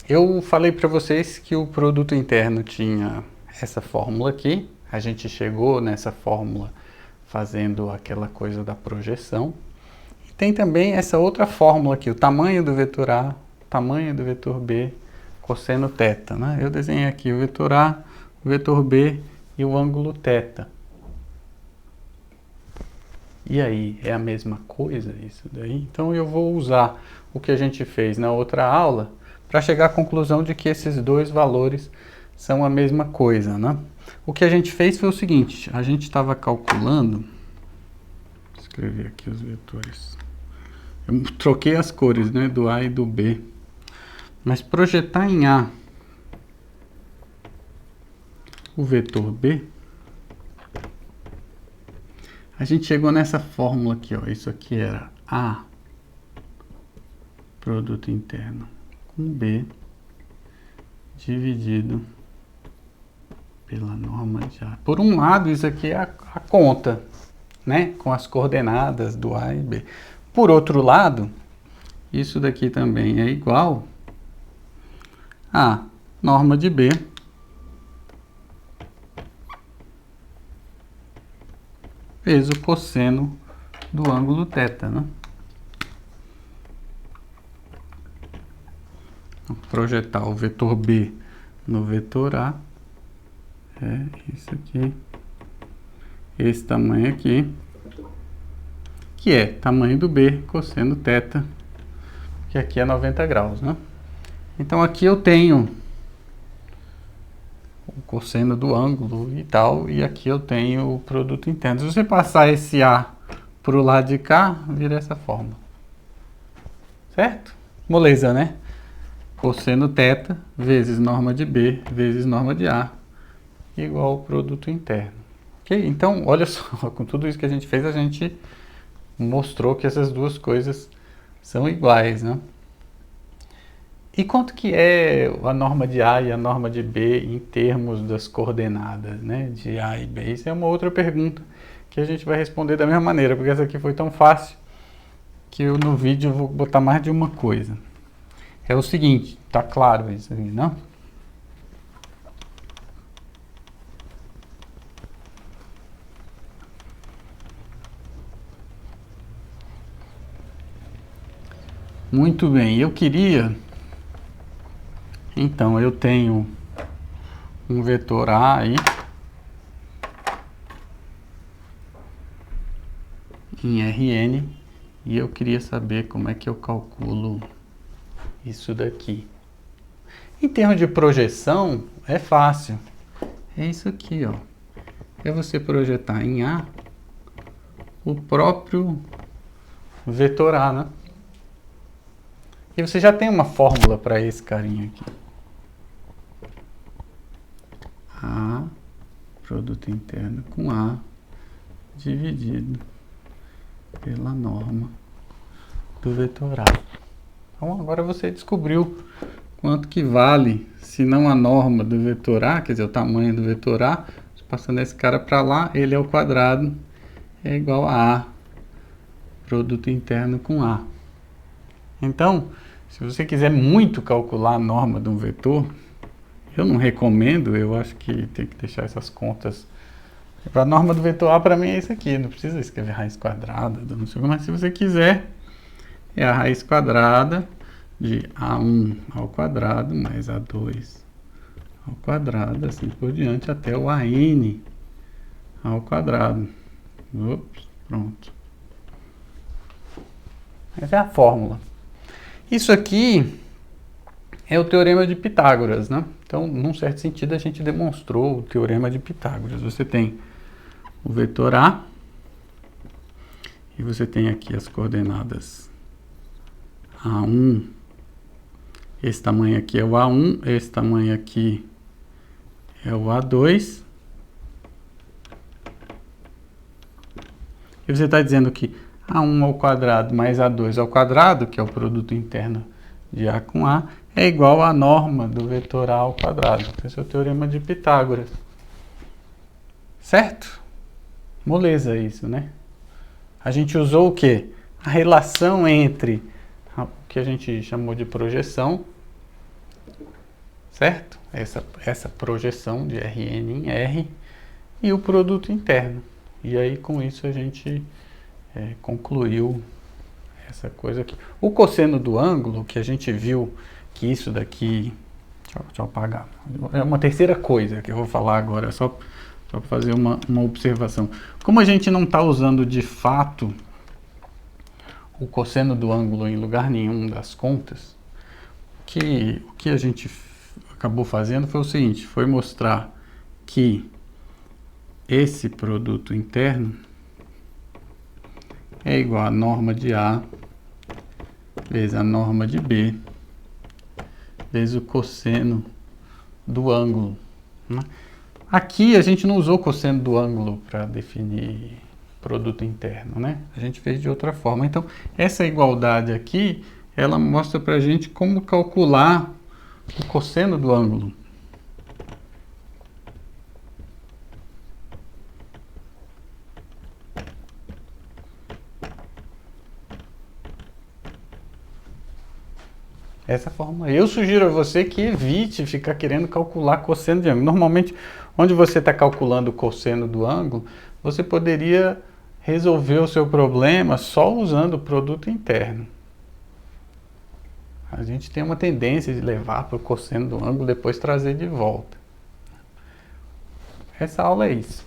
Eu falei para vocês que o produto interno tinha essa fórmula aqui. A gente chegou nessa fórmula fazendo aquela coisa da projeção. E tem também essa outra fórmula aqui, o tamanho do vetor A, tamanho do vetor B, cosseno θ, né? Eu desenhei aqui o vetor A, o vetor B e o ângulo θ. E aí, é a mesma coisa isso daí? Então eu vou usar o que a gente fez na outra aula para chegar à conclusão de que esses dois valores são a mesma coisa, né? O que a gente fez foi o seguinte, a gente estava calculando, vou escrever aqui os vetores, eu troquei as cores, né, do A e do B, mas projetar em A o vetor B, a gente chegou nessa fórmula aqui, ó, isso aqui era A, produto interno, com B, dividido pela norma de A. Por um lado, isso aqui é a conta, né, com as coordenadas do A e B. Por outro lado, isso daqui também é igual a norma de B vezes o cosseno do ângulo θ, né? Vou projetar o vetor B no vetor A, é isso aqui, esse tamanho aqui, que é tamanho do B, cosseno θ, que aqui é 90 graus, né? Então aqui eu tenho o cosseno do ângulo e tal, e aqui eu tenho o produto interno. Se você passar esse A para o lado de cá, vira essa forma. Certo? Moleza, né? Cosseno θ vezes norma de B vezes norma de A igual ao produto interno. Ok? Então, olha só, com tudo isso que a gente fez, a gente mostrou que essas duas coisas são iguais, né? E quanto que é a norma de A e a norma de B em termos das coordenadas, né, de A e B? Isso é uma outra pergunta que a gente vai responder da mesma maneira, porque essa aqui foi tão fácil que eu no vídeo vou botar mais de uma coisa. É o seguinte, tá claro isso aqui, não? Muito bem, eu queria... Então, eu tenho um vetor A aí, em Rn, e eu queria saber como é que eu calculo isso daqui. Em termos de projeção, é fácil. É isso aqui, ó. É você projetar em A o próprio vetor A, né? E você já tem uma fórmula para esse carinha aqui. A, produto interno com A, dividido pela norma do vetor A. Então agora você descobriu quanto que vale, se não a norma do vetor A, quer dizer, o tamanho do vetor A, passando esse cara para lá, ele ao quadrado é igual a produto interno com A. Então, se você quiser muito calcular a norma de um vetor, eu não recomendo, eu acho que tem que deixar essas contas. A norma do vetor A para mim é isso aqui, não precisa escrever raiz quadrada, não sei como, mas se você quiser, é a raiz quadrada de A1 ao quadrado mais A2 ao quadrado, assim por diante, até o AN ao quadrado. Ops, pronto. Essa é a fórmula. Isso aqui é o teorema de Pitágoras, né? Então, num certo sentido, a gente demonstrou o teorema de Pitágoras. Você tem o vetor A e você tem aqui as coordenadas A1. Esse tamanho aqui é o A1, esse tamanho aqui é o A2. E você está dizendo que A1 ao quadrado mais A2 ao quadrado, que é o produto interno de A com A, é igual à norma do vetor A ao quadrado. Esse é o teorema de Pitágoras. Certo? Moleza isso, né? A gente usou o quê? A relação entre o que a gente chamou de projeção certo? Essa projeção de Rn em R e o produto interno. E aí com isso a gente concluiu essa coisa aqui. O cosseno do ângulo, que a gente viu que isso daqui... Deixa eu apagar. É uma terceira coisa que eu vou falar agora, só para fazer uma observação. Como a gente não está usando de fato o cosseno do ângulo em lugar nenhum das contas, o que a gente acabou fazendo foi o seguinte, foi mostrar que esse produto interno é igual a norma de A vezes a norma de B vezes o cosseno do ângulo, né? Aqui a gente não usou o cosseno do ângulo para definir produto interno, né? A gente fez de outra forma. Então, essa igualdade aqui, ela mostra para a gente como calcular o cosseno do ângulo. Essa forma. Eu sugiro a você que evite ficar querendo calcular cosseno de ângulo. Normalmente, onde você está calculando o cosseno do ângulo, você poderia resolver o seu problema só usando o produto interno. A gente tem uma tendência de levar para o cosseno do ângulo e depois trazer de volta. Essa aula é isso.